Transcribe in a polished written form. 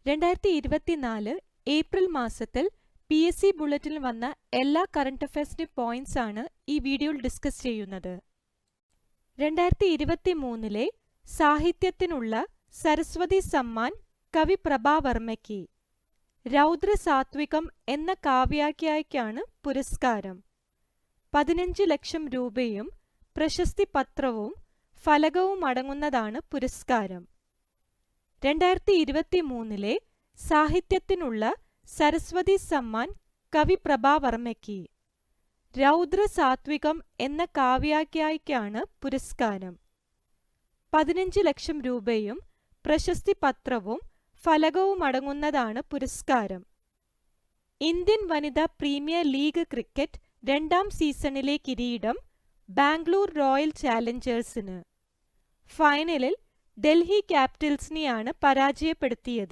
2024 April മാസത്തിൽ PSC ബുള്ളറ്റിനിൽ വന്ന എല്ലാ കറന്റ് അഫയേഴ്സിന്റെ പോയിന്റ്സ് ആണ് ഈ വീഡിയോയിൽ ഡിസ്കസ് ചെയ്യുന്നത്. 2023 സാഹിത്യത്തിനുള്ള സരസ്വതി സമ്മാൻ കവി പ്രഭാവർമ്മയ്ക്ക്. രൗദ്ര സാത്വികം എന്ന കാവ്യാഖ്യായിക്കാണ് പുരസ്കാരം. 15 ലക്ഷം രൂപയും പ്രശസ്തി പത്രവും ഫലകവും അടങ്ങുന്നതാണ് പുരസ്കാരം. 2023 സാഹിത്യത്തിനുള്ള സരസ്വതി സമ്മാൻ കവി പ്രഭാവർമ്മയ്ക്ക്. രൗദ്ര സാത്വികം എന്ന കാവ്യാഖ്യായിക്കാണ് പുരസ്കാരം. 15 ലക്ഷം രൂപയും പ്രശസ്തി പത്രവും ഫലകവും അടങ്ങുന്നതാണ് പുരസ്കാരം. ഇന്ത്യൻ വനിതാ പ്രീമിയർ ലീഗ് ക്രിക്കറ്റ് 2ാം സീസണിലെ കിരീടം ബാംഗ്ലൂർ റോയൽ ചാലഞ്ചേഴ്സിന്. ഫൈനലിൽ ഡൽഹി ക്യാപിറ്റൽസിനെയാണ് പരാജയപ്പെടുത്തിയത്.